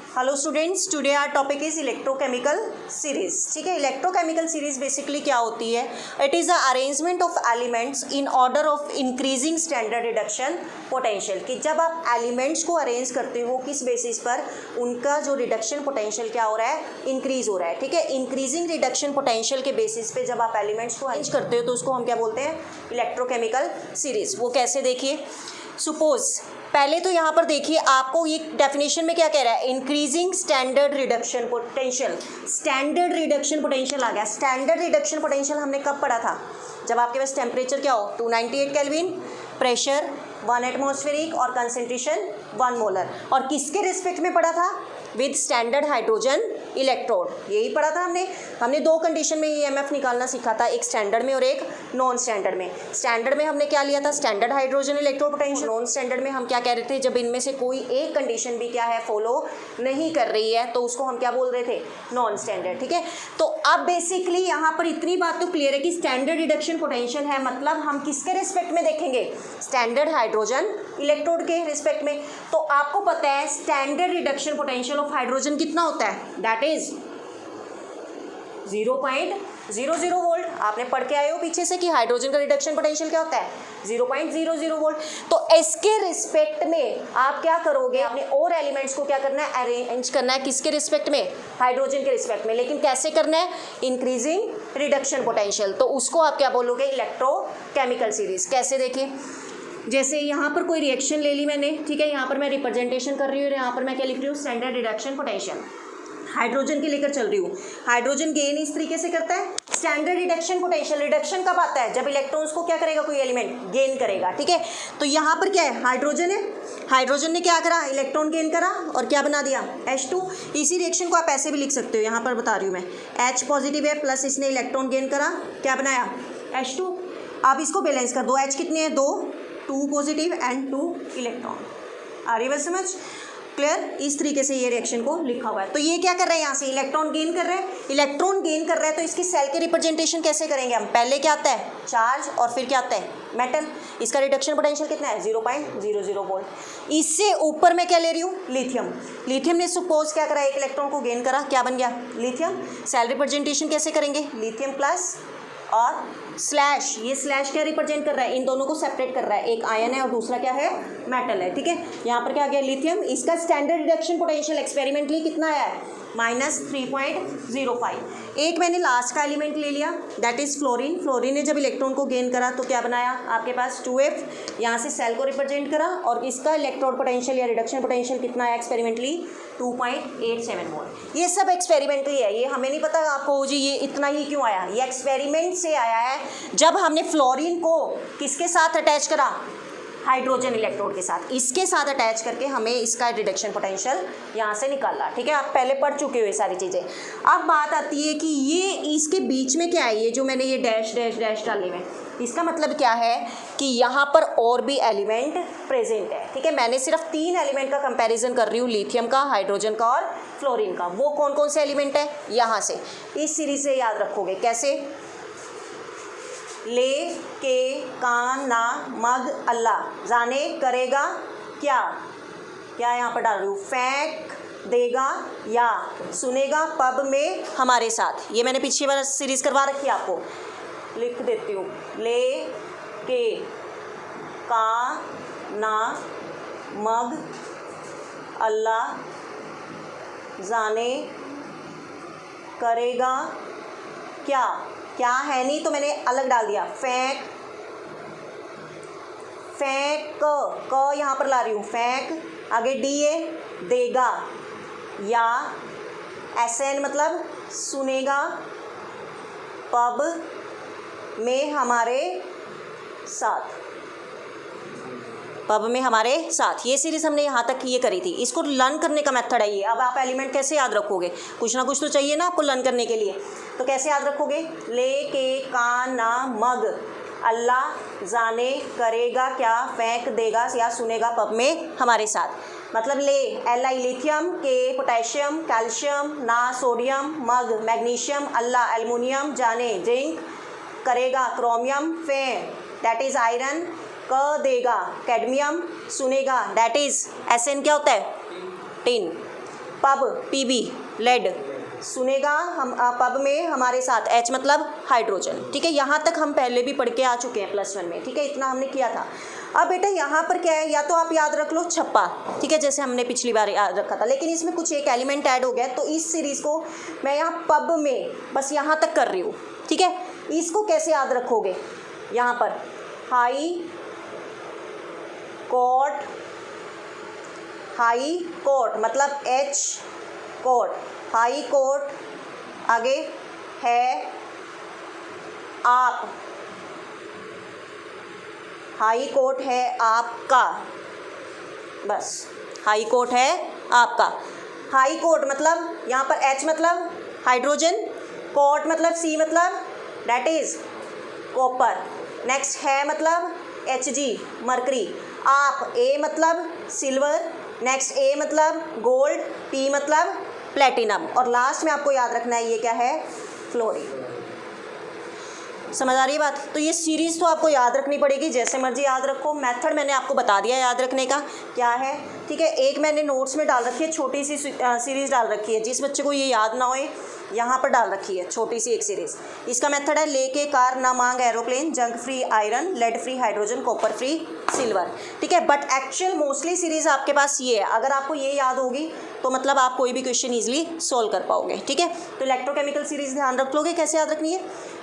Hello students, today our topic is electrochemical series. ठीक है, electrochemical series basically क्या होती है? It is a arrangement of elements in order of increasing standard reduction potential. कि जब आप एलिमेंट्स को अरेंज करते हो किस बेसिस पर, उनका जो रिडक्शन पोटेंशियल क्या हो रहा है, इंक्रीज हो रहा है। ठीक है, इंक्रीजिंग रिडक्शन पोटेंशियल के बेसिस पे जब आप एलिमेंट्स को अरेंज करते हो तो उसको हम क्या बोलते हैं? Electrochemical series. वो कैसे, देखिए, सपोज पहले तो यहाँ पर देखिए, आपको ये डेफिनेशन में क्या कह रहा है? Increasing standard reduction potential. Standard reduction potential आ गया। स्टैंडर्ड रिडक्शन पोटेंशियल हमने कब पढ़ा था? जब आपके पास टेम्परेचर क्या हो, 298 केल्विन, प्रेशर 1 एटमॉस्फेरिक और कंसेंट्रेशन 1 मोलर। और किसके रिस्पेक्ट में पढ़ा था? With standard hydrogen electrode. यही पढ़ा था हमने दो कंडीशन में ईएमएफ निकालना सीखा था, एक स्टैंडर्ड में और एक नॉन स्टैंडर्ड में। स्टैंडर्ड में हमने क्या लिया था? Standard hydrogen electrode potential. Non standard में हम क्या कह रहे थे? जब इनमें से कोई एक कंडीशन भी क्या है, फॉलो नहीं कर रही है, तो उसको हम क्या बोल रहे थे? Non standard. ठीक है, तो अब बेसिकली यहाँ पर इतनी बात तो क्लियर है कि स्टैंडर्ड रिडक्शन पोटेंशियल है, मतलब हम किसके रिस्पेक्ट में देखेंगे? स्टैंडर्ड हाइड्रोजन इलेक्ट्रोड के रिस्पेक्ट में। तो आपको पता है standard reduction potential of hydrogen कितना होता है? That is 0.00 volt. आपने पढ़ के आए हो पीछे से कि हाइड्रोजन का रिडक्शन पोटेंशियल क्या होता है? 0.00 वोल्ट। तो इसके रिस्पेक्ट में आप क्या करोगे? आपने और एलिमेंट्स को क्या करना है? अरेंज करना है। किसके रिस्पेक्ट में? हाइड्रोजन के रिस्पेक्ट में। लेकिन कैसे करना है? Increasing reduction potential. तो उसको आप क्या बोलोगे? Electrochemical series. कैसे, देखिए, जैसे यहाँ पर कोई रिएक्शन ले ली मैंने, ठीक है, यहाँ पर मैं रिप्रेजेंटेशन कर रही हूँ, यहाँ पर मैं क्या लिख रही हूँ? Standard reduction potential. हाइड्रोजन की लेकर चल रही हूँ। हाइड्रोजन गेन इस तरीके से करता है। स्टैंडर्ड रिडक्शन पोटेंशियल, रिडक्शन कब आता है? जब इलेक्ट्रॉन्स को क्या करेगा? कोई एलिमेंट गेन करेगा। ठीक है, तो यहाँ पर क्या है? हाइड्रोजन है। हाइड्रोजन ने क्या करा? इलेक्ट्रॉन गेन करा और क्या बना दिया? H2। इसी रिएक्शन को आप ऐसे भी लिख सकते हो, यहाँ पर बता रही हूँ मैं। H पॉजिटिव है प्लस इसने इलेक्ट्रॉन गेन करा, क्या बनाया? H2। अब इसको बैलेंस कर दो। H कितने हैं? 2 पॉजिटिव एंड 2 इलेक्ट्रॉन। आ रही बात समझ? क्लियर? इस तरीके से ये रिएक्शन को लिखा हुआ है। तो ये क्या कर रहे हैं? यहाँ से इलेक्ट्रॉन गेन कर रहे हैं। इलेक्ट्रॉन गेन कर रहा है तो इसकी सेल के रिप्रेजेंटेशन कैसे करेंगे हम? पहले क्या आता है? चार्ज, और फिर क्या आता है? मेटल। इसका रिडक्शन पोटेंशियल कितना है? 0.00 वोल्ट। इससे ऊपर मैं क्या ले रही हूँ? लिथियम। लिथियम ने सपोज क्या करा? एक इलेक्ट्रॉन को गेन करा, क्या बन गया? लिथियम। सेल रिप्रेजेंटेशन कैसे करेंगे? लिथियम प्लस और स्लैश। ये स्लैश क्या रिप्रेजेंट कर रहा है? इन दोनों को सेपरेट कर रहा है। एक आयन है और दूसरा क्या है? मेटल है। ठीक है, यहाँ पर क्या आ गया? लिथियम। इसका स्टैंडर्ड रिडक्शन पोटेंशियल एक्सपेरिमेंटली कितना आया है? -3.05। एक मैंने लास्ट का एलिमेंट ले लिया, दैट इज फ्लोरीन। फ्लोरीन ने जब इलेक्ट्रॉन को गेन करा तो क्या बनाया आपके पास? 2F। यहाँ से सेल को रिप्रेजेंट करा और इसका इलेक्ट्रोड पोटेंशियल या रिडक्शन पोटेंशियल कितना आया एक्सपेरिमेंटली? 2.87 वोल्ट। ये सब एक्सपेरिमेंटली है, ये हमें नहीं पता आपको जी ये इतना ही क्यों आया। ये एक्सपेरिमेंट से आया है जब हमने फ्लोरीन को किसके साथ अटैच करा? हाइड्रोजन इलेक्ट्रोड के साथ। इसके साथ अटैच करके हमें इसका रिडक्शन पोटेंशियल यहाँ से निकालना। ठीक है, आप पहले पढ़ चुके हो ये सारी चीज़ें। अब बात आती है कि ये इसके बीच में क्या है? ये जो मैंने ये डैश डैश डैश डाले हुए, इसका मतलब क्या है कि यहाँ पर और भी एलिमेंट प्रेजेंट है। ठीक है, मैंने सिर्फ 3 एलिमेंट का कंपैरिजन कर रही हूँ, लिथियम का, हाइड्रोजन का और फ्लोरीन का। वो कौन कौन से एलिमेंट है? यहाँ से इस सीरीज से याद रखोगे। कैसे? ले के कान ना मग अल्लाह जाने करेगा क्या? क्या यहाँ पर डाल रही हूँ? फेंक देगा या सुनेगा पब में हमारे साथ। ये मैंने पिछली बार सीरीज करवा रखी है, आपको लिख देती हूँ। ले के का ना मग अल्लाह जाने करेगा क्या? क्या है नहीं तो मैंने अलग डाल दिया। फेंक, फेंक क यहाँ पर ला रही हूँ, फेंक। आगे डी है, देगा, या SN मतलब सुनेगा पब में हमारे साथ। पब में हमारे साथ। ये सीरीज़ हमने यहाँ तक ये करी थी। इसको लर्न करने का मेथड है ये। अब आप एलिमेंट कैसे याद रखोगे? कुछ ना कुछ तो चाहिए ना आपको लर्न करने के लिए। तो कैसे याद रखोगे? ले के का ना मग अल्लाह जाने करेगा क्या? फेंक देगा या सुनेगा पब में हमारे साथ। मतलब ले Li लिथियम, के पोटेशियम, कैल्शियम, ना सोडियम, मग मैग्नीशियम, अल्लाह एल्युमिनियम, जाने जिंक, करेगा क्रोमियम, फे दैट इज़ आयरन, क देगा कैडमियम, सुनेगा दैट इज SN क्या होता है? टिन। पब पीबी लेड सुनेगा हम पब में हमारे साथ, H मतलब हाइड्रोजन। ठीक है, यहाँ तक हम पहले भी पढ़ के आ चुके हैं +1 में। ठीक है, इतना हमने किया था। अब बेटा यहाँ पर क्या है, या तो आप याद रख लो छप्पा, ठीक है, जैसे हमने पिछली बार याद रखा था, लेकिन इसमें कुछ एक एलिमेंट ऐड हो गया, तो इस सीरीज़ को मैं यहाँ पब में बस यहाँ तक कर रही हूँ। ठीक है, इसको कैसे याद रखोगे, यहाँ पर हाई कोर्ट मतलब H कोर्ट, हाई कोर्ट, आगे है आप, हाई कोर्ट है आपका, बस हाई कोर्ट है आपका। हाई कोर्ट मतलब यहाँ पर H मतलब हाइड्रोजन, कोर्ट मतलब C मतलब दैट इज कॉपर, नेक्स्ट है मतलब Hg मरकरी, आप A मतलब सिल्वर, नेक्स्ट A मतलब गोल्ड, P मतलब प्लेटिनम, और लास्ट में आपको याद रखना है ये क्या है, फ्लोरीन। समझ आ रही है बात? तो ये सीरीज़ तो आपको याद रखनी पड़ेगी, जैसे मर्जी याद रखो। मेथड मैंने आपको बता दिया याद रखने का क्या है। ठीक है, एक मैंने नोट्स में डाल रखी है, छोटी सी सीरीज़ डाल रखी है, जिस बच्चे को ये याद ना होए यहाँ पर डाल रखी है छोटी सी एक सीरीज़। इसका मेथड है लेके कार ना मांग एरोप्लेन, zinc free iron, lead free hydrogen, copper free silver. ठीक है, बट एक्चुअल मोस्टली सीरीज़ आपके पास ये है, अगर आपको ये याद होगी तो मतलब आप कोई भी क्वेश्चन ईजिली सोल्व कर पाओगे। ठीक है, तो इलेक्ट्रोकेमिकल सीरीज़ ध्यान रख लोगे, कैसे याद रखनी है,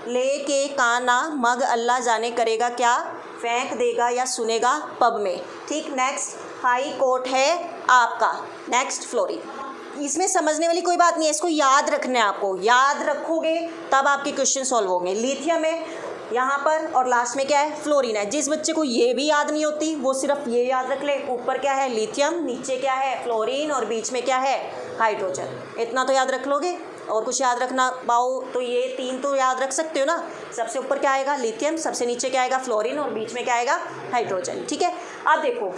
लेके काना मग अल्लाह जाने करेगा क्या, फेंक देगा या सुनेगा पब में। ठीक, नेक्स्ट हाई कोर्ट है आपका, नेक्स्ट फ्लोरीन। इसमें समझने वाली कोई बात नहीं है, इसको याद रखना है आपको, याद रखोगे तब आपके क्वेश्चन सॉल्व होंगे। लिथियम है यहाँ पर और लास्ट में क्या है, फ्लोरीन है। जिस बच्चे को ये भी याद नहीं होती वो सिर्फ ये याद रख ले, ऊपर क्या है लिथियम, नीचे क्या है फ्लोरीन और बीच में क्या है हाइड्रोजन। इतना तो याद रख लोगे, और कुछ याद रखना पाओ तो ये 3 तो याद रख सकते हो ना। सबसे ऊपर क्या आएगा लिथियम, सबसे नीचे क्या आएगा फ्लोरीन और बीच में क्या आएगा हाइड्रोजन। ठीक है, अब देखो,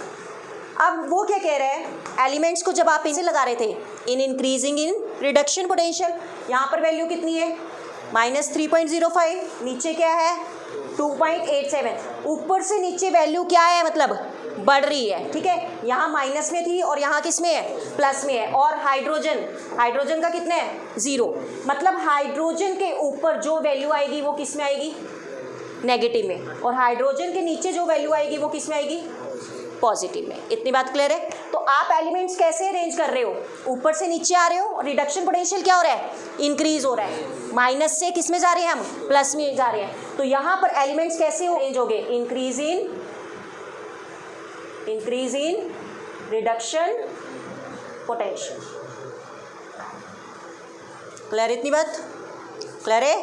अब वो क्या कह रहे हैं, एलिमेंट्स को जब आप इसे लगा रहे थे in increasing in reduction potential, यहाँ पर वैल्यू कितनी है -3.05, नीचे क्या है 2.87, ऊपर से नीचे वैल्यू क्या है मतलब बढ़ रही है। ठीक है, यहाँ माइनस में थी और यहाँ किस में है, प्लस में है। और हाइड्रोजन का कितने है 0, मतलब हाइड्रोजन के ऊपर जो वैल्यू आएगी वो किस में आएगी, नेगेटिव में, और हाइड्रोजन के नीचे जो वैल्यू आएगी वो किस में आएगी, पॉजिटिव में। इतनी बात क्लियर है? तो आप एलिमेंट्स कैसे अरेंज कर रहे हो, ऊपर से नीचे आ रहे हो, रिडक्शन पोटेंशियल क्या हो रहा है, इंक्रीज हो रहा है, माइनस से किस में जा रहे हैं हम, प्लस में जा रहे हैं। तो यहाँ पर एलिमेंट्स कैसे अरेंज हो गए, increase in reduction potential. Clear? इतनी बात क्लियर है?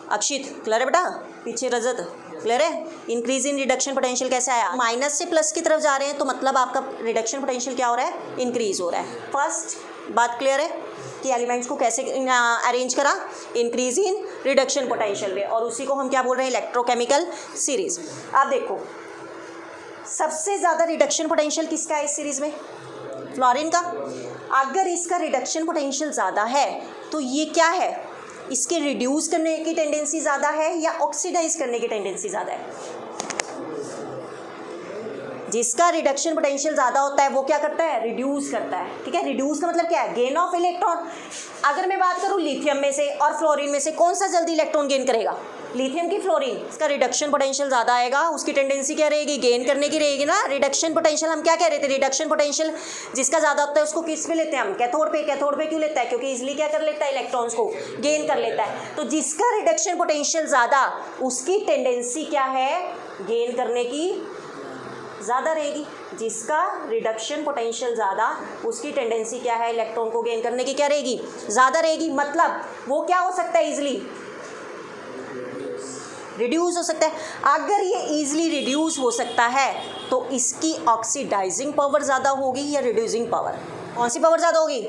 अक्षित क्लियर है बेटा, पीछे रजत क्लियर है? इंक्रीज इन रिडक्शन पोटेंशियल कैसे आया, माइनस से प्लस की तरफ जा रहे हैं तो मतलब आपका रिडक्शन पोटेंशियल क्या हो रहा है, इंक्रीज हो रहा है। फर्स्ट बात क्लियर है कि एलिमेंट्स को कैसे अरेंज करा, इंक्रीज इन रिडक्शन पोटेंशियल में, और उसी को हम क्या बोल रहे हैं, इलेक्ट्रोकेमिकल सीरीज। आप देखो सबसे ज़्यादा रिडक्शन पोटेंशियल किसका है इस सीरीज में, फ्लोरीन का। अगर इसका रिडक्शन पोटेंशियल ज़्यादा है तो ये क्या है, इसके रिड्यूस करने की टेंडेंसी ज़्यादा है या ऑक्सीडाइज करने की टेंडेंसी ज़्यादा है। जिसका रिडक्शन पोटेंशियल ज़्यादा होता है वो क्या करता है, रिड्यूस करता है। ठीक है, रिड्यूस का मतलब क्या है, गेन ऑफ इलेक्ट्रॉन। अगर मैं बात करूँ लिथियम में से और फ्लोरीन में से कौन सा जल्दी इलेक्ट्रॉन गेन करेगा, लिथियम की फ्लोरीन। इसका रिडक्शन पोटेंशियल ज़्यादा आएगा, उसकी टेंडेंसी क्या रहेगी, गेन करने की रहेगी ना। रिडक्शन पोटेंशियल हम क्या कह रहे थे, रिडक्शन पोटेंशियल जिसका ज़्यादा होता है उसको किस पे लेते हैं हम, कैथोड पे। कैथोड पे क्यों लेता है, क्योंकि इजिली क्या कर लेता है, इलेक्ट्रॉन्स को गेन कर लेता है। तो जिसका रिडक्शन पोटेंशियल ज़्यादा उसकी टेंडेंसी क्या है, गेन करने की ज़्यादा रहेगी। जिसका रिडक्शन पोटेंशियल ज़्यादा उसकी टेंडेंसी क्या है, इलेक्ट्रॉन को गेन करने की क्या रहेगी, ज़्यादा रहेगी। मतलब वो क्या हो सकता है, इजिली रिड्यूस हो सकता है। अगर ये इजीली रिड्यूस हो सकता है तो इसकी ऑक्सीडाइजिंग पावर ज़्यादा होगी या रिड्यूसिंग पावर, कौन सी पावर ज़्यादा होगी,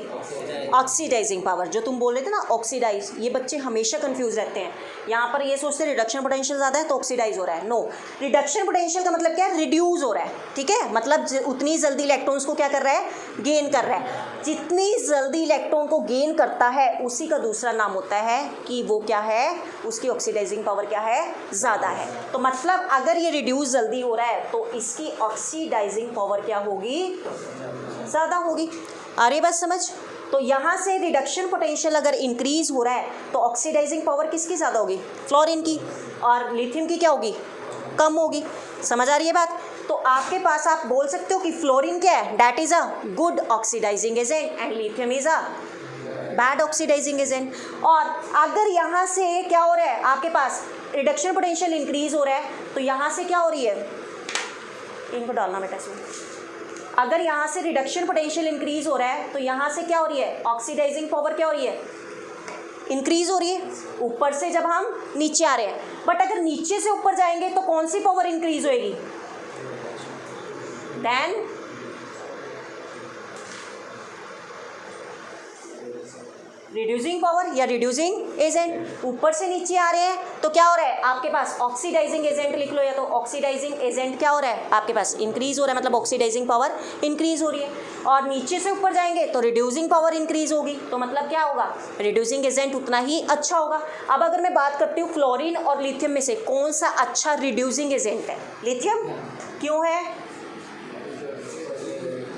ऑक्सीडाइजिंग पावर। जो तुम बोल रहे थे ना ऑक्सीडाइज, ये बच्चे हमेशा कंफ्यूज रहते हैं। यहाँ पर ये सोचते हैं रिडक्शन पोटेंशियल ज़्यादा है तो ऑक्सीडाइज हो रहा है। नो, रिडक्शन पोटेंशियल का मतलब क्या है, रिड्यूस हो रहा है। ठीक है, मतलब उतनी जल्दी इलेक्ट्रॉन्स को क्या कर रहा है, गेन कर रहा है। जितनी जल्दी इलेक्ट्रॉन को गेन करता है उसी का दूसरा नाम होता है कि वो क्या है, उसकी ऑक्सीडाइजिंग पावर क्या है, ज़्यादा है। तो मतलब अगर ये रिड्यूस जल्दी हो रहा है तो इसकी ऑक्सीडाइजिंग पावर क्या होगी, ज़्यादा होगी। आ रही बात समझ? तो यहाँ से रिडक्शन पोटेंशियल अगर इंक्रीज हो रहा है तो ऑक्सीडाइजिंग पावर किसकी ज़्यादा होगी? फ्लोरीन की, और लिथियम की क्या होगी? कम होगी। समझ आ रही है बात? तो आपके पास आप बोल सकते हो कि फ्लोरीन क्या है? That is a good oxidizing agent and lithium is a bad oxidizing agent. और अगर यहाँ से क्या हो रहा है, आपके पास रिडक्शन पोटेंशियल इंक्रीज हो रहा है तो यहाँ से क्या हो रही है? इनको डालना बेटा इसमें। अगर यहाँ से रिडक्शन पोटेंशियल इंक्रीज हो रहा है तो यहाँ से क्या हो रही है? ऑक्सीडाइजिंग पावर क्या हो रही है? इंक्रीज हो रही है, ऊपर से जब हम नीचे आ रहे हैं। बट अगर नीचे से ऊपर जाएंगे तो कौन सी पावर इंक्रीज होएगी? देन रिड्यूसिंग पावर या रिड्यूसिंग एजेंट। ऊपर से नीचे आ रहे हैं तो क्या हो रहा है आपके पास? ऑक्सीडाइजिंग एजेंट लिख लो, या तो ऑक्सीडाइजिंग एजेंट क्या हो रहा है आपके पास? इंक्रीज हो रहा है, मतलब ऑक्सीडाइजिंग पावर इंक्रीज हो रही है। और नीचे से ऊपर जाएंगे तो रिड्यूसिंग पावर इंक्रीज होगी, तो मतलब क्या होगा? रिड्यूसिंग एजेंट उतना ही अच्छा होगा। अब अगर मैं बात करती हूँ फ्लोरीन और लिथियम में से कौन सा अच्छा रिड्यूसिंग एजेंट है? लिथियम। क्यों है?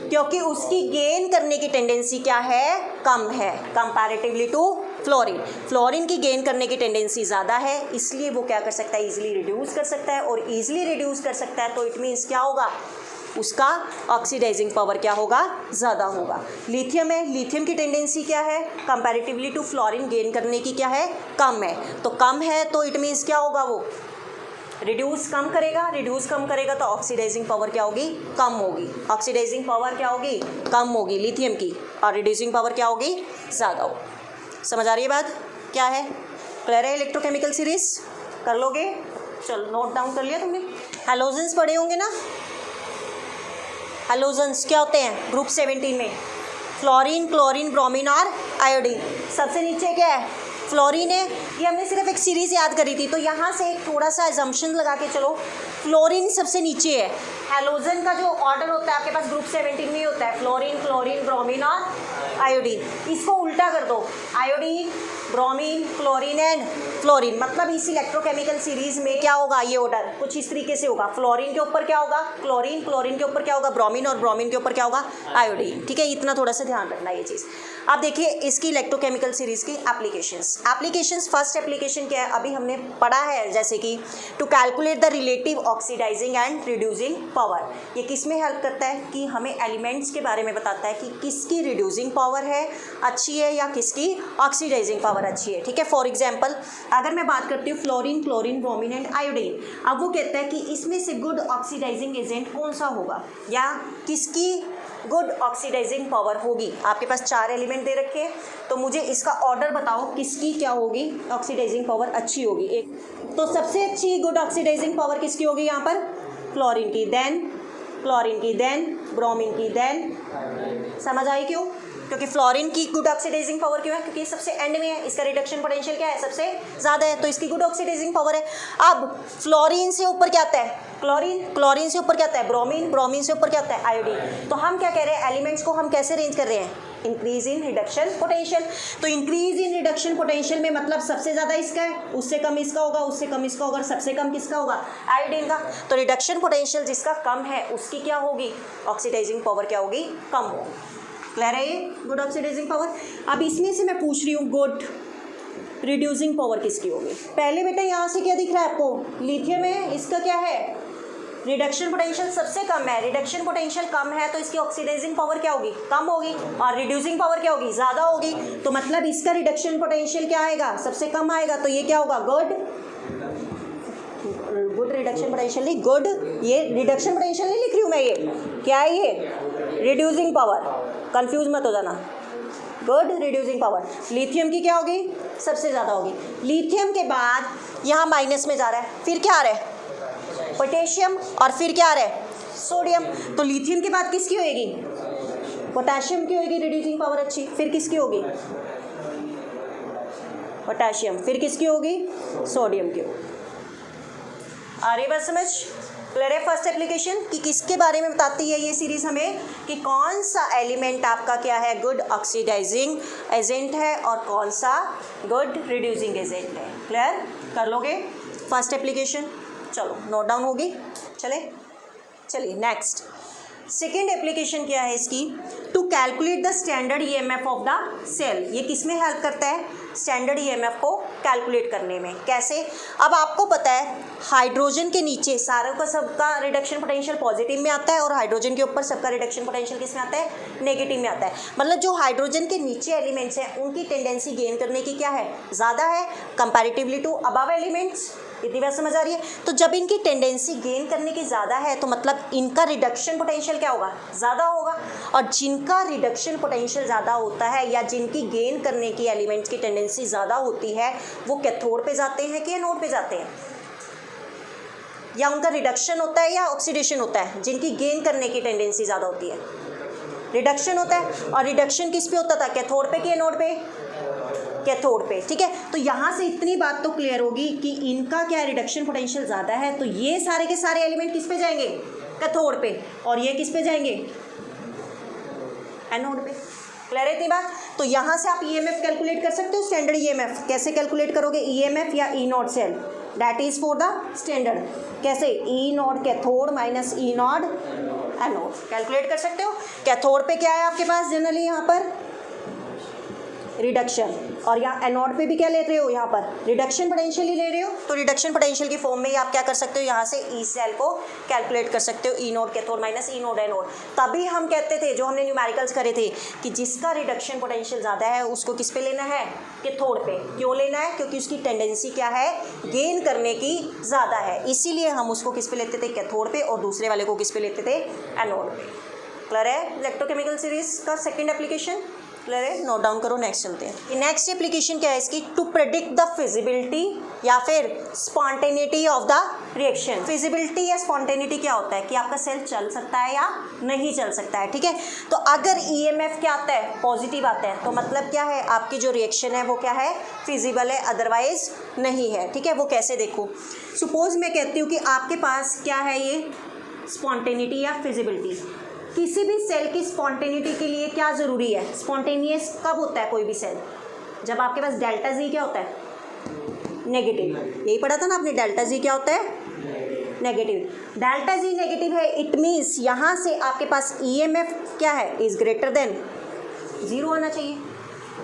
क्योंकि उसकी गेन करने की टेंडेंसी क्या है? कम है कंपैरेटिवली टू फ्लोरीन। फ्लोरीन की गेन करने की टेंडेंसी ज़्यादा है, इसलिए वो क्या कर सकता है? इजीली रिड्यूस कर सकता है, और इजीली रिड्यूस कर सकता है तो इट मीन्स क्या होगा? उसका ऑक्सीडाइजिंग पावर क्या होगा? ज़्यादा होगा। लिथियम है, लिथियम की टेंडेंसी क्या है? कंपैरेटिवली टू फ्लोरीन गेन करने की क्या है? कम है। तो कम है तो इट मीन्स क्या होगा? वो रिड्यूस कम करेगा, रिड्यूस कम करेगा तो ऑक्सीडाइजिंग पावर क्या होगी? कम होगी। ऑक्सीडाइजिंग पावर क्या होगी? कम होगी लिथियम की, और रिड्यूसिंग पावर क्या होगी? ज़्यादा होगी। समझ आ रही है बात? क्या है? क्लियर है? इलेक्ट्रोकेमिकल सीरीज कर लोगे? चलो नोट डाउन कर लिया तुमने? हैलोजेंस पढ़े होंगे ना? हैलोजेंस क्या होते हैं ग्रुप 17 में? फ्लोरीन, क्लोरीन, ब्रोमीन और आयोडीन। सबसे नीचे क्या है? फ्लोरीन है। ये हमने सिर्फ एक सीरीज याद करी थी, तो यहाँ से एक थोड़ा सा एजम्पशन लगा के चलो, फ्लोरीन सबसे नीचे है। हैलोजन का जो ऑर्डर होता है आपके पास ग्रुप 17 में होता है फ्लोरीन, क्लोरीन, ब्रोमीन और आयोडीन। इसको उल्टा कर दो, iodine, bromine, chlorine and fluorine. मतलब इस इलेक्ट्रोकेमिकल सीरीज में क्या होगा? ये ऑर्डर कुछ इस तरीके से होगा। फ्लोरीन के ऊपर क्या होगा? क्लोरीन, क्लोरीन के ऊपर क्या होगा? ब्रोमीन, और ब्रोमीन के ऊपर क्या होगा? आयोडीन। ठीक है, इतना थोड़ा सा ध्यान रखना ये चीज़। अब देखिए इसकी इलेक्ट्रोकेमिकल सीरीज की एप्लीकेशंस। फर्स्ट एप्लीकेशन क्या है? अभी हमने पढ़ा है, जैसे कि to calculate the relative oxidizing and reducing power. ये किस में हेल्प करता है? कि हमें एलिमेंट्स के बारे में बताता है कि किसकी रिड्यूसिंग पावर है अच्छी है या किसकी ऑक्सीडाइजिंग पावर अच्छी है। ठीक है, फॉर एग्जाम्पल अगर मैं बात करती हूँ fluorine, chlorine, bromine and iodine, अब वो कहता है कि इसमें से गुड ऑक्सीडाइजिंग एजेंट कौन सा होगा या किसकी गुड ऑक्सीडाइजिंग पावर होगी। आपके पास 4 एलिमेंट दे रखे हैं, तो मुझे इसका ऑर्डर बताओ किसकी क्या होगी? ऑक्सीडाइजिंग पावर अच्छी होगी। एक तो सबसे अच्छी गुड ऑक्सीडाइजिंग पावर किसकी होगी? यहाँ पर फ्लोरीन की, देन क्लोरीन की, देन ब्रोमीन की, देन। समझ आई क्यों? क्योंकि फ्लोरीन की गुड ऑक्सीडाइजिंग पावर क्यों है? क्योंकि सबसे एंड में है, इसका रिडक्शन पोटेंशियल क्या है? सबसे ज़्यादा है, तो इसकी गुड ऑक्सीडाइजिंग पावर है। अब फ्लोरीन से ऊपर क्या आता है? क्लोरीन, क्लोरीन से ऊपर क्या आता है? ब्रोमीन, ब्रोमीन से ऊपर क्या आता है? आयोडीन। तो हम क्या कह रहे हैं? एलिमेंट्स को हम कैसे अरेंज कर रहे हैं? Increase in reduction potential. तो इंक्रीज इन रिडक्शन पोटेंशियल में मतलब सबसे ज़्यादा इसका है, उससे कम इसका होगा, उससे कम इसका होगा, सबसे कम किसका होगा? आयोडीन का। तो रिडक्शन पोटेंशियल जिसका कम है उसकी क्या होगी? ऑक्सीडाइजिंग पावर क्या होगी? कम होगी। क्लियर है ये? Good oxidizing power. अब इसमें से मैं पूछ रही हूँ गुड रिड्यूसिंग पावर किसकी होगी? पहले बेटा यहाँ से क्या दिख रहा है आपको? लिथियम है, इसका क्या है? रिडक्शन पोटेंशियल सबसे कम है। रिडक्शन पोटेंशियल कम है तो इसकी ऑक्सीडाइजिंग पावर क्या होगी? कम होगी। और रिड्यूसिंग पावर क्या होगी? ज़्यादा होगी। तो मतलब इसका रिडक्शन पोटेंशियल क्या आएगा? सबसे कम आएगा। तो ये क्या होगा? गुड रिडक्शन पोटेंशियल नहीं, गुड, ये रिडक्शन पोटेंशियल नहीं लिख रही हूँ मैं, ये क्या है? ये रिड्यूसिंग पावर, कंफ्यूज मत हो जाना। गुड रिड्यूसिंग पावर लिथियम की क्या होगी? सबसे ज़्यादा होगी। लिथियम के बाद यहाँ माइनस में जा रहा है, फिर क्या आ रहा है? पोटेशियम, और फिर क्या आ रहा है? सोडियम। तो लिथियम के बाद किसकी होएगी? पोटेशियम की होएगी रिड्यूसिंग पावर अच्छी। फिर किसकी होगी? पोटेशियम। फिर किसकी होगी? सोडियम की होगी। आ रही बात समझ? क्लियर है? फर्स्ट एप्लीकेशन कि किसके बारे में बताती है ये सीरीज हमें कि कौन सा एलिमेंट आपका क्या है? गुड ऑक्सीडाइजिंग एजेंट है, और कौन सा गुड रिड्यूसिंग एजेंट है। क्लियर कर लोगे? फर्स्ट एप्लीकेशन चलो नोट डाउन होगी। चलिए नेक्स्ट सेकेंड एप्लीकेशन क्या है इसकी, to calculate the standard EMF of the cell. ये किस में हेल्प करता है, स्टैंडर्ड ईएमएफ को कैलकुलेट करने में। कैसे, अब आपको पता है हाइड्रोजन के नीचे सारों का सबका रिडक्शन पोटेंशियल पॉजिटिव में आता है और हाइड्रोजन के ऊपर सबका रिडक्शन पोटेंशियल किस में आता है, नेगेटिव में आता है। मतलब जो हाइड्रोजन के नीचे एलिमेंट्स हैं उनकी टेंडेंसी गेन करने की क्या है, ज़्यादा है कंपैरेटिवली टू अबव एलिमेंट्स। इतनी बात समझ आ रही है। तो जब इनकी टेंडेंसी गेन करने की ज़्यादा है तो मतलब इनका रिडक्शन पोटेंशियल क्या होगा, ज़्यादा होगा। और जिनका रिडक्शन पोटेंशियल ज़्यादा होता है या जिनकी गेन करने की एलिमेंट्स की टेंडेंसी ज़्यादा होती है वो कैथोड पे जाते हैं कि एनोड पे जाते हैं, या उनका रिडक्शन होता है या ऑक्सीडेशन होता है। जिनकी गेन करने की टेंडेंसी ज़्यादा होती है रिडक्शन होता है। और रिडक्शन किस पे होता था, कैथोड पे कि एनोड पे, कैथोड पे। ठीक है, तो यहाँ से इतनी बात तो क्लियर होगी कि इनका क्या रिडक्शन पोटेंशियल ज़्यादा है, तो ये सारे के सारे एलिमेंट किस पे जाएंगे, कैथोड पे, और ये किस पे जाएंगे, एनोड पे। क्लियर है इतनी बात। तो यहाँ से आप ईएमएफ कैलकुलेट कर सकते हो, स्टैंडर्ड ईएमएफ। कैसे कैलकुलेट करोगे, ईएमएफ या E naught cell, that is for the standard. कैसे, E naught cathode minus E naught anode calculate कर सकते हो। कैथोड पे क्या है आपके पास जनरली यहाँ पर रिडक्शन, और यहाँ एनोड पे भी क्या ले रहे हो, यहाँ पर रिडक्शन पोटेंशियल ही ले रहे हो। तो रिडक्शन पोटेंशियल की फॉर्म में ही आप क्या कर सकते हो, यहाँ से ई सेल को कैलकुलेट कर सकते हो, ई नोड कैथोड माइनस ई नोड एनोड। तभी हम कहते थे, जो हमने न्यूमेरिकल्स करे थे, कि जिसका रिडक्शन पोटेंशियल ज़्यादा है उसको किस पे लेना है, कैथोड पे। क्यों लेना है, क्योंकि उसकी टेंडेंसी क्या है, गेन करने की ज़्यादा है, इसीलिए हम उसको किस पे लेते थे, कैथोड पे, और दूसरे वाले को किस पे लेते थे, एनोड पे। क्लियर है इलेक्ट्रोकेमिकल सीरीज का सेकेंड एप्लीकेशन। क्लियर है, नोट डाउन करो, नेक्स्ट चलते हैं। नेक्स्ट एप्लीकेशन क्या है इसकी, टू प्रेडिक्ट द फिजिबिलिटी या फिर spontaneity of the reaction. Feasibility या स्पॉन्टेनिटी क्या होता है, कि आपका सेल चल सकता है या नहीं चल सकता है। ठीक है, तो अगर ईएमएफ क्या आता है, पॉजिटिव आता है, तो मतलब क्या है, आपकी जो रिएक्शन है वो क्या है, फिजिबल है, अदरवाइज नहीं है। ठीक है, वो कैसे देखो, सपोज मैं कहती हूँ कि आपके पास क्या है, ये स्पॉन्टेनिटी या फिजिबिलिटी। किसी भी सेल की स्पॉन्टेनिटी के लिए क्या ज़रूरी है, स्पॉन्टेनियस कब होता है कोई भी सेल, जब आपके पास डेल्टा जी क्या होता है, नेगेटिव। यही पढ़ा था ना आपने, डेल्टा जी क्या होता है, नेगेटिव। डेल्टा जी नेगेटिव है, इट मीन्स यहाँ से आपके पास ईएमएफ क्या है, इज ग्रेटर देन 0 आना चाहिए।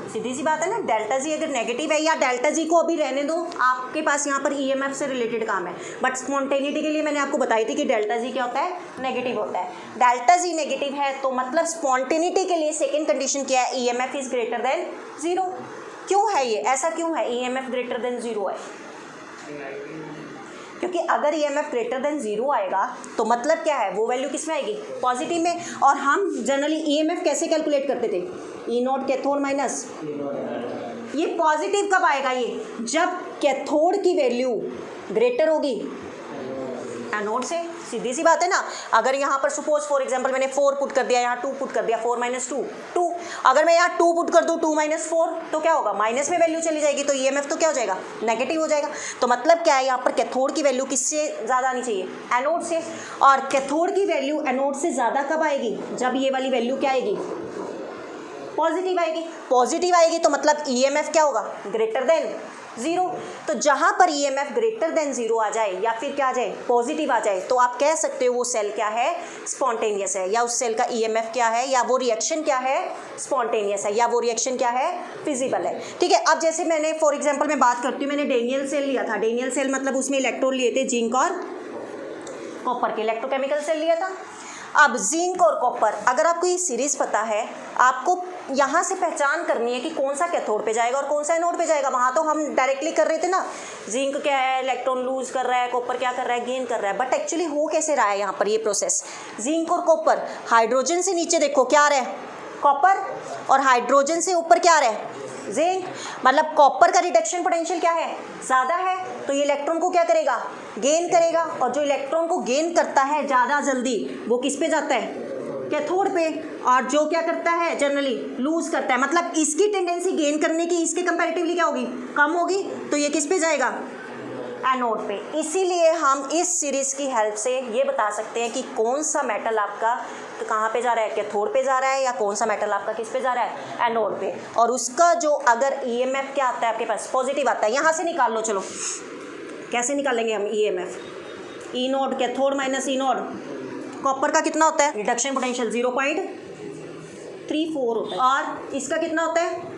सीधी सी बात है ना, डेल्टा जी अगर नेगेटिव है, या डेल्टा जी को अभी रहने दो, आपके पास यहाँ पर ईएमएफ से रिलेटेड काम है, बट स्पॉन्टेनिटी के लिए मैंने आपको बताई थी कि डेल्टा जी क्या होता है, नेगेटिव होता है। डेल्टा जी नेगेटिव है तो मतलब स्पॉन्टेनिटी के लिए सेकेंड कंडीशन क्या है, ईएमएफ इज ग्रेटर देन 0। क्यों है ये, ऐसा क्यों है, ईएमएफ ग्रेटर देन 0 है, क्योंकि अगर ईएमएफ ग्रेटर देन 0 आएगा तो मतलब क्या है, वो वैल्यू किस में आएगी, पॉजिटिव में। और हम जनरली ईएमएफ कैसे कैलकुलेट करते थे, ई नॉट कैथोड माइनस, ये पॉजिटिव कब आएगा, ये जब कैथोड की वैल्यू ग्रेटर होगी एनोड से। सीधी सी बात है ना। अगर यहाँ पर सपोज फॉर एग्जांपल मैंने 4 पुट कर दिया, यहाँ 2 पुट कर दिया, 4 माइनस 2 2। अगर मैं यहाँ 2 पुट कर दूँ 2 माइनस 4 तो क्या होगा, माइनस में वैल्यू चली जाएगी, तो ईएमएफ तो क्या हो जाएगा, नेगेटिव हो जाएगा। तो मतलब क्या है, यहाँ पर कैथोड की वैल्यू किससे ज़्यादा आनी चाहिए, एनोड से। और कैथोड की वैल्यू एनोड से ज़्यादा कब आएगी, जब ये वाली वैल्यू क्या आएगी, पॉजिटिव आएगी। पॉजिटिव आएगी तो मतलब ईएमएफ क्या होगा, ग्रेटर देन 0। तो जहाँ पर ईएमएफ ग्रेटर देन 0 आ जाए या फिर क्या आ जाए, पॉजिटिव आ जाए, तो आप कह सकते हो वो सेल क्या है, स्पॉन्टेनियस है, या उस सेल का ईएमएफ क्या है, या वो रिएक्शन क्या है, स्पॉन्टेनियस है, या वो रिएक्शन क्या है, फिजिबल है। ठीक है, अब जैसे मैंने फॉर एग्जांपल मैं बात करती हूँ, मैंने डेनियल सेल लिया था। डेनियल सेल मतलब उसमें इलेक्ट्रॉन लिए थे जिंक और कॉपर के, इलेक्ट्रोकेमिकल सेल लिया था। अब जिंक और कॉपर, अगर आपको ये सीरीज पता है, आपको यहाँ से पहचान करनी है कि कौन सा कैथोड पे जाएगा और कौन सा एनोड पे जाएगा। वहाँ तो हम डायरेक्टली कर रहे थे ना, जिंक क्या है, इलेक्ट्रॉन लूज कर रहा है, कॉपर क्या कर रहा है, गेन कर रहा है। बट एक्चुअली हो कैसे रहा है यहाँ पर ये प्रोसेस, जिंक और कॉपर, हाइड्रोजन से नीचे देखो क्या आ रहा है, कॉपर, और हाइड्रोजन से ऊपर क्या आ रहा है, जिंक। मतलब कॉपर का रिडक्शन पोटेंशियल क्या है, ज़्यादा है, तो ये इलेक्ट्रॉन को क्या करेगा, गेन करेगा। और जो इलेक्ट्रॉन को गेन करता है ज़्यादा जल्दी, वो किस पे जाता है, कैथोड पे। और जो क्या करता है जनरली, लूज करता है, मतलब इसकी टेंडेंसी गेन करने की इसके कंपैरेटिवली क्या होगी, कम होगी, तो ये किस पे जाएगा, एनोड पे। इसीलिए हम इस सीरीज की हेल्प से ये बता सकते हैं कि कौन सा मेटल आपका तो कहाँ पे जा रहा है, कैथोड पे जा रहा है, या कौन सा मेटल आपका किस पे जा रहा है, एनोड पे। और उसका जो अगर ईएमएफ क्या आता है आपके पास, पॉजिटिव आता है। यहाँ से निकाल लो, चलो कैसे निकालेंगे हम ईएमएफ, ई नोड कैथोड माइनस ई नोड कॉपर का कितना होता है रिडक्शन पोटेंशियल 0.34 होता है, और इसका कितना होता है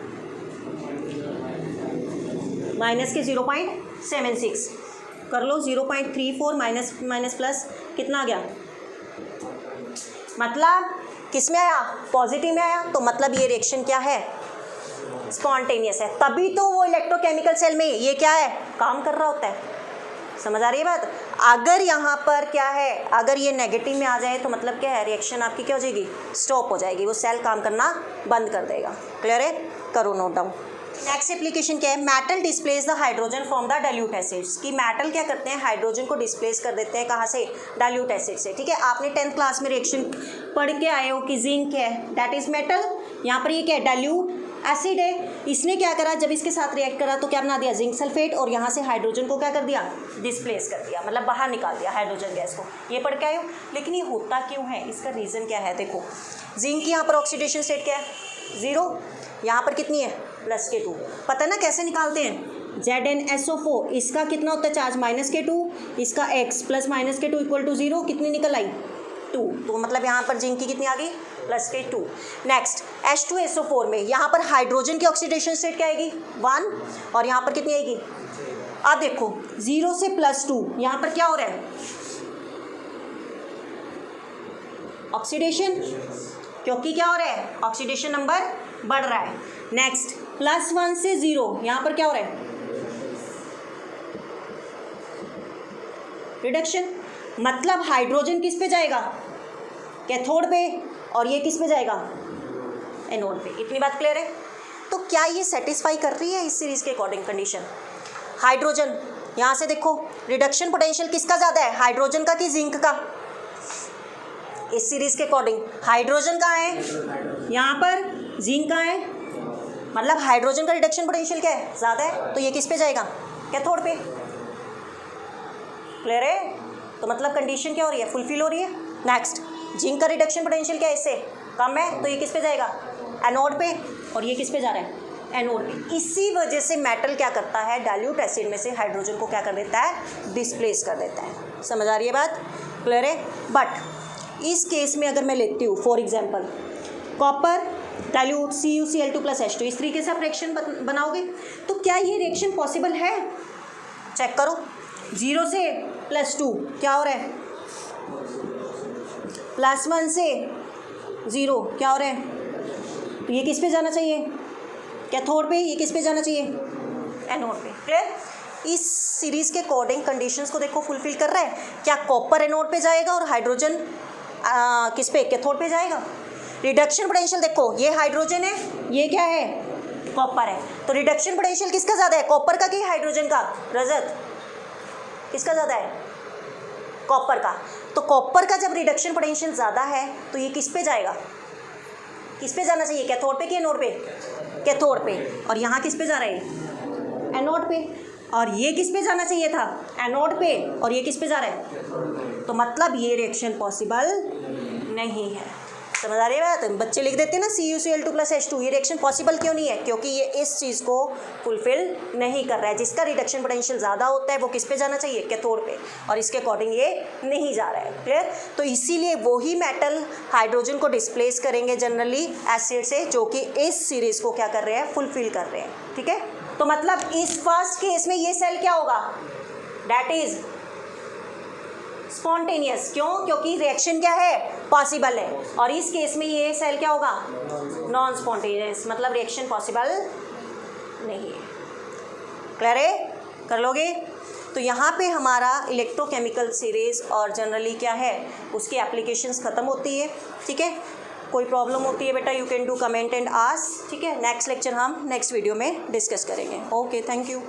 माइनस के 0.76 कर लो। 0.34 माइनस माइनस प्लस कितना आ गया, मतलब किस में आया, पॉजिटिव में आया, तो मतलब ये रिएक्शन क्या है, स्पॉन्टेनियस है। तभी तो वो इलेक्ट्रोकेमिकल सेल में ये क्या है, काम कर रहा होता है। समझ आ रही है बात। अगर यहाँ पर क्या है, अगर ये नेगेटिव में आ जाए तो मतलब क्या है, रिएक्शन आपकी क्या हो जाएगी, स्टॉप हो जाएगी, वो सेल काम करना बंद कर देगा। क्लियर है, करो नोट डाउन। नेक्स्ट एप्लीकेशन क्या है, metal displace the hydrogen from the dilute acids. कि मेटल क्या करते हैं, हाइड्रोजन को डिस्प्लेस कर देते हैं, कहाँ से, डाइल्यूट एसिड से। ठीक है, आपने 10th क्लास में रिएक्शन पढ़ के आए हो कि जिंक है, दैट इज मेटल, यहाँ पर ये क्या है, डाइल्यूट एसिड है। इसने क्या करा, जब इसके साथ रिएक्ट करा तो क्या बना दिया, जिंक सल्फेट, और यहाँ से हाइड्रोजन को क्या कर दिया, डिस्प्लेस कर दिया, मतलब बाहर निकाल दिया हाइड्रोजन गैस को। ये पढ़ के आए हो। लेकिन ये होता क्यों है, इसका रीज़न क्या है, देखो जिंक की यहाँ पर ऑक्सीडेशन स्टेट क्या है, 0, यहाँ पर कितनी है, +K2। पता है ना कैसे निकालते हैं, ZnSO4, इसका कितना होता है चार्ज, -K2, इसका X plus -K2 equal to 0, कितनी निकल आई, 2। तो मतलब यहाँ पर जिंक की कितनी आ गई, +K2। नेक्स्ट H2SO4 में यहाँ पर हाइड्रोजन की ऑक्सीडेशन स्टेट क्या आएगी, 1, और यहाँ पर कितनी आएगी, अब देखो 0 से +2, यहाँ पर क्या हो रहा है, ऑक्सीडेशन, क्योंकि क्या हो रहा है, ऑक्सीडेशन नंबर बढ़ रहा है। नेक्स्ट +1 से 0, यहाँ पर क्या हो रहा है, रिडक्शन, मतलब हाइड्रोजन किस पे जाएगा, कैथोड पे, और ये किस पे जाएगा, एनोड पे। इतनी बात क्लियर है। तो क्या ये सेटिस्फाई कर रही है इस सीरीज के अकॉर्डिंग कंडीशन। हाइड्रोजन यहाँ से देखो, रिडक्शन पोटेंशियल किसका ज़्यादा है, हाइड्रोजन का कि जिंक का, इस सीरीज के अकॉर्डिंग हाइड्रोजन कहाँ है, यहाँ पर जिंक कहाँ है, मतलब हाइड्रोजन का रिडक्शन पोटेंशियल क्या है, ज़्यादा है, तो ये किस पे जाएगा, कैथोड पे। क्लियर है, तो मतलब कंडीशन क्या हो रही है, फुलफिल हो रही है। नेक्स्ट जिंक का रिडक्शन पोटेंशियल क्या है, इससे कम है, तो ये किस पे जाएगा, एनोड पे, और ये किस पे जा रहा है, एनोड पे। इसी वजह से मेटल क्या करता है, डाइल्यूट एसिड में से हाइड्रोजन को क्या कर देता है, डिस्प्लेस कर देता है। समझ आ रही है बात, क्लियर है। बट इस केस में अगर मैं लेती हूँ for example copper dilute CuCl2 + H2, इस तरीके से आप रिएक्शन बनाओगे, तो क्या ये रिएक्शन पॉसिबल है, चेक करो। 0 से +2 क्या हो रहा है, +1 से 0 क्या हो रहा है, तो ये किस पे जाना चाहिए, कैथोड पे, ये किस पे जाना चाहिए, एनोड पे। क्लियर। इस सीरीज के अकॉर्डिंग कंडीशंस को देखो फुलफिल कर रहा है। क्या कॉपर एनोड पे जाएगा और हाइड्रोजन किस पे, कैथोड पे जाएगा। रिडक्शन पोटेंशियल देखो, ये हाइड्रोजन है, ये क्या है, कॉपर है, तो रिडक्शन पोटेंशियल किसका ज़्यादा है, कॉपर का कि हाइड्रोजन का, रजत किसका ज़्यादा है, कॉपर का। तो कॉपर का जब रिडक्शन पोटेंशियल ज़्यादा है तो ये किस पे जाएगा, किस पे जाना चाहिए, कैथोड पे कि एनोड पे, कैथोड पे, और यहाँ किस पे जा रहा है, एनोड पे, और ये किस पे जाना चाहिए था, एनोड पे, और ये किस पे जा रहा है, तो मतलब ये रिएक्शन पॉसिबल नहीं है। समझ आ रही है बात। बच्चे लिख देते हैं ना CuCl2 + H2, ये रिएक्शन पॉसिबल क्यों नहीं है, क्योंकि ये इस चीज़ को फुलफिल नहीं कर रहा है। जिसका रिडक्शन पोटेंशियल ज़्यादा होता है वो किस पे जाना चाहिए, कैथोड पे, और इसके अकॉर्डिंग ये नहीं जा रहा है। क्लियर। तो इसीलिए वही मेटल हाइड्रोजन को डिस्प्लेस करेंगे जनरली एसिड से, जो कि इस सीरीज़ को क्या कर रहे हैं, फुलफिल कर रहे हैं। ठीक है, तो मतलब इस फर्स्ट केस में ये सेल क्या होगा, दैट इज स्पॉन्टेनियस। क्यों, क्योंकि रिएक्शन क्या है, पॉसिबल है, और इस केस में ये सेल क्या होगा, नॉन स्पॉन्टेनियस, मतलब रिएक्शन पॉसिबल नहीं है। क्लियर है, कर लोगे। तो यहाँ पे हमारा इलेक्ट्रोकेमिकल सीरीज और जनरली क्या है उसकी एप्लीकेशंस ख़त्म होती है। ठीक है, कोई प्रॉब्लम होती है बेटा, you can do comment and ask. ठीक है, नेक्स्ट लेक्चर हम नेक्स्ट वीडियो में डिस्कस करेंगे। Okay, thank you.